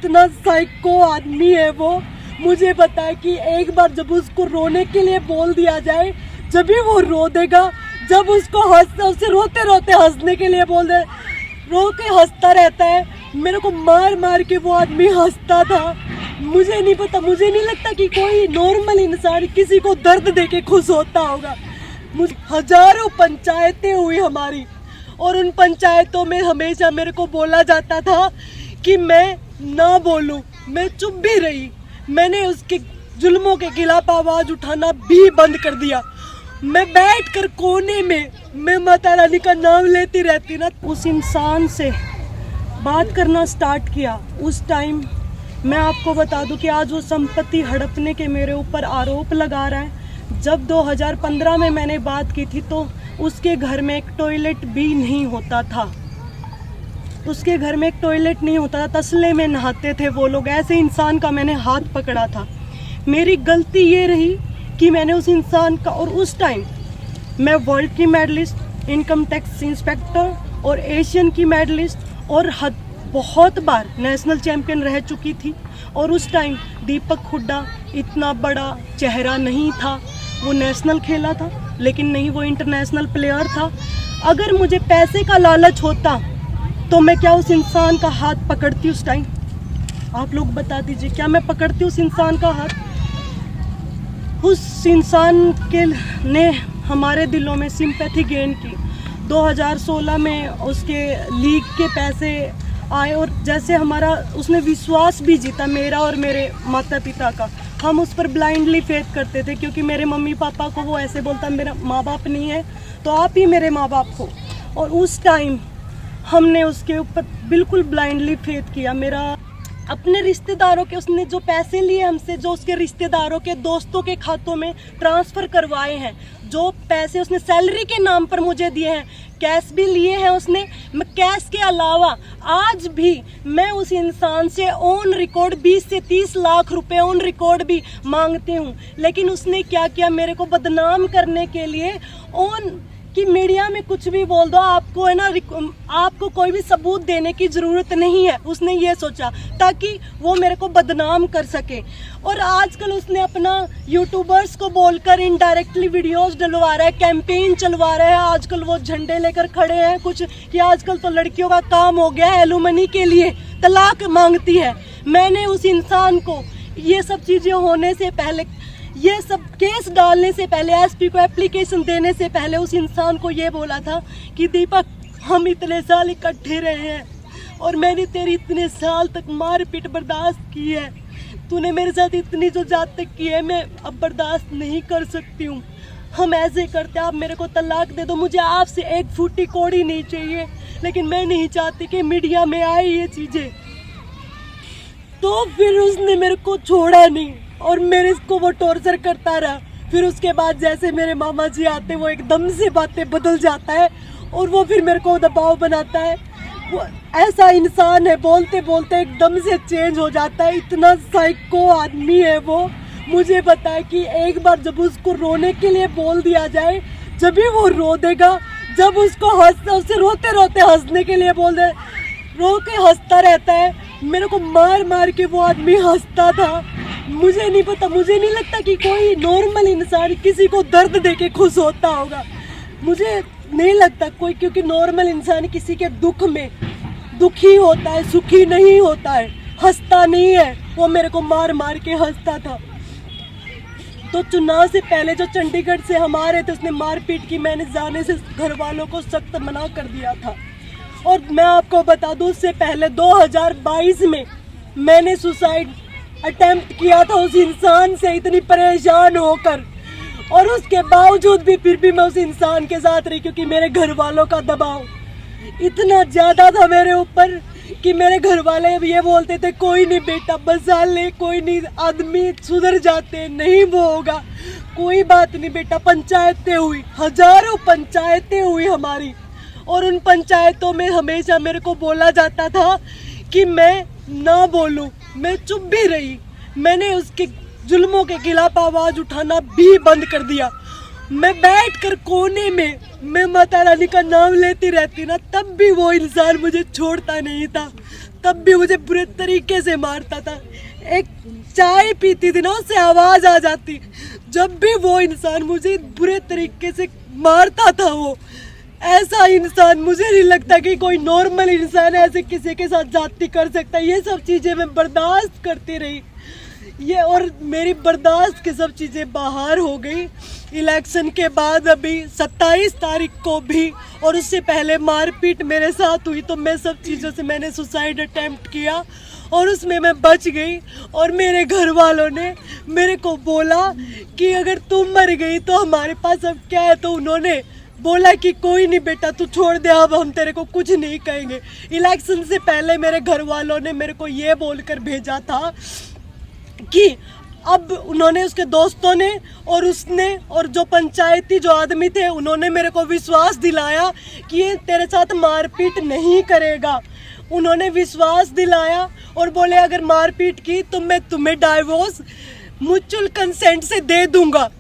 इतना साइको आदमी है वो। मुझे पता है कि एक बार जब उसको रोने के लिए बोल दिया जाए, जब भी वो रो देगा। जब उसको उसे रोते रोते हंसने के लिए बोल दे, रो के हंसता रहता है। मेरे को मार मार के वो आदमी हंसता था। मुझे नहीं पता, मुझे नहीं लगता कि कोई नॉर्मल इंसान किसी को दर्द देके खुश होता होगा। हजारों पंचायतें हुई हमारी, और उन पंचायतों में हमेशा मेरे को बोला जाता था कि मैं ना बोलूं। मैं चुप भी रही। मैंने उसके जुल्मों के खिलाफ आवाज उठाना भी बंद कर दिया। मैं बैठकर कोने में मैं माता रानी का नाम लेती रहती ना। उस इंसान से बात करना स्टार्ट किया उस टाइम। मैं आपको बता दूं कि आज वो संपत्ति हड़पने के मेरे ऊपर आरोप लगा रहा है। जब 2015 में मैंने बात की थी तो उसके घर में एक टॉयलेट भी नहीं होता था। उसके घर में एक टॉयलेट नहीं होता था, तसले में नहाते थे वो लोग। ऐसे इंसान का मैंने हाथ पकड़ा था। मेरी गलती ये रही कि मैंने उस इंसान का, और उस टाइम मैं वर्ल्ड की मेडलिस्ट, इनकम टैक्स इंस्पेक्टर और एशियन की मेडलिस्ट और बहुत बार नेशनल चैंपियन रह चुकी थी। और उस टाइम दीपक हुड्डा इतना बड़ा चेहरा नहीं था। वो नेशनल खेला था लेकिन नहीं, वो इंटरनेशनल प्लेयर था। अगर मुझे पैसे का लालच होता तो मैं क्या उस इंसान का हाथ पकड़ती उस टाइम? आप लोग बता दीजिए, क्या मैं पकड़ती उस इंसान का हाथ? उस इंसान के ने हमारे दिलों में सिंपैथी गेन की। 2016 में उसके लीग के पैसे आए और जैसे हमारा उसने विश्वास भी जीता, मेरा और मेरे माता पिता का। हम उस पर ब्लाइंडली फेथ करते थे क्योंकि मेरे मम्मी पापा को वो ऐसे बोलता, मेरा माँ बाप नहीं है तो आप ही मेरे माँ बाप हो। और उस टाइम हमने उसके ऊपर बिल्कुल ब्लाइंडली फेथ किया। मेरा अपने रिश्तेदारों के, उसने जो पैसे लिए हमसे, जो उसके रिश्तेदारों के दोस्तों के खातों में ट्रांसफ़र करवाए हैं, जो पैसे उसने सैलरी के नाम पर मुझे दिए हैं, कैश भी लिए हैं उसने। मैं कैश के अलावा आज भी मैं उस इंसान से ऑन रिकॉर्ड 20 से 30 लाख रुपए ऑन रिकॉर्ड भी मांगती हूँ। लेकिन उसने क्या किया, मेरे को बदनाम करने के लिए ऑन कि मीडिया में कुछ भी बोल दो, आपको है ना, आपको कोई भी सबूत देने की ज़रूरत नहीं है। उसने ये सोचा ताकि वो मेरे को बदनाम कर सके। और आजकल उसने अपना यूट्यूबर्स को बोलकर इनडायरेक्टली वीडियोस डलवा रहा है, कैंपेन चलवा रहा है। आजकल वो झंडे लेकर खड़े हैं कुछ कि आजकल तो लड़कियों का काम हो गया है, एलुमनी के लिए तलाक मांगती है। मैंने उस इंसान को ये सब चीज़ें होने से पहले, ये सब केस डालने से पहले, एसपी को एप्लीकेशन देने से पहले उस इंसान को ये बोला था कि दीपक, हम इतने साल इकट्ठे रहे हैं और मैंने तेरी इतने साल तक मारपीट बर्दाश्त की है। तूने मेरे साथ इतनी जो जात तक की है, मैं अब बर्दाश्त नहीं कर सकती हूँ। हम ऐसे करते, आप मेरे को तलाक दे दो, मुझे आपसे एक फूटी कौड़ी नहीं चाहिए। लेकिन मैं नहीं चाहती कि मीडिया में आए ये चीज़ें। तो फिर उसने मेरे को छोड़ा नहीं और मेरे को वो टॉर्चर करता रहा। फिर उसके बाद जैसे मेरे मामा जी आते, वो एकदम से बातें बदल जाता है और वो फिर मेरे को दबाव बनाता है। वो ऐसा इंसान है, बोलते बोलते एकदम से चेंज हो जाता है। इतना साइको आदमी है वो। मुझे पता है कि एक बार जब उसको रोने के लिए बोल दिया जाए, जब भी वो रो देगा। जब उसको उसे रोते रोते हंसने के लिए बोल दे, रो के हंसता रहता है। मेरे को मार मार के वो आदमी हंसता था। मुझे नहीं पता, मुझे नहीं लगता कि कोई नॉर्मल इंसान किसी को दर्द देके खुश होता होगा। मुझे नहीं लगता कोई, क्योंकि नॉर्मल इंसान किसी के दुख में दुखी होता है, सुखी नहीं होता है, हंसता नहीं है। वो मेरे को मार मार के हंसता था। तो चुनाव से पहले जो चंडीगढ़ से हम आ रहे थे, उसने मारपीट की। मैंने जाने से घर वालों को सख्त मना कर दिया था। और मैं आपको बता दूं, उससे पहले 2022 में मैंने सुसाइड अटेम्प्ट किया था उस इंसान से, इतनी परेशान होकर। और उसके बावजूद भी फिर भी मैं उस इंसान के साथ रही, क्योंकि मेरे घर वालों का दबाव इतना ज़्यादा था मेरे ऊपर कि मेरे घर वाले ये बोलते थे, कोई नहीं बेटा, बसा ले, कोई नहीं, आदमी सुधर जाते, नहीं वो होगा, कोई बात नहीं बेटा। पंचायतें हुई, हजारों पंचायतें हुई हमारी, और उन पंचायतों में हमेशा मेरे को बोला जाता था कि मैं ना बोलूं। मैं चुप भी रही। मैंने उसके जुल्मों के खिलाफ आवाज उठाना भी बंद कर दिया। मैं बैठकर कोने में मैं माता रानी का नाम लेती रहती ना, तब भी वो इंसान मुझे छोड़ता नहीं था, तब भी मुझे बुरे तरीके से मारता था। एक चाय पीती थी ना, उससे आवाज आ जाती, जब भी वो इंसान मुझे बुरे तरीके से मारता था। वो ऐसा इंसान मुझे नहीं लगता कि कोई नॉर्मल इंसान ऐसे किसी के साथ जाती कर सकता है। ये सब चीजें मैं बर्दाश्त करती रही, ये और मेरी बर्दाश्त की सब चीजें बाहर हो गई। इलेक्शन के बाद अभी 27 तारीख को भी और उससे पहले मारपीट मेरे साथ हुई, तो मैं सब चीज़ों से मैंने सुसाइड अटेम्प्ट किया और उसमें मैं बच गई। और मेरे घर वालों ने मेरे को बोला कि अगर तुम मर गई तो हमारे पास अब क्या है, तो उन्होंने बोला कि कोई नहीं बेटा, तू छोड़ दे, अब हम तेरे को कुछ नहीं कहेंगे। इलेक्शन से पहले मेरे घर वालों ने मेरे को ये बोलकर भेजा था कि अब उन्होंने, उसके दोस्तों ने और उसने और जो पंचायती जो आदमी थे, उन्होंने मेरे को विश्वास दिलाया कि ये तेरे साथ मारपीट नहीं करेगा। उन्होंने विश्वास दिलाया और बोले अगर मारपीट की तो मैं तुम्हें डाइवोर्स म्यूचुअल कंसेंट से दे दूंगा।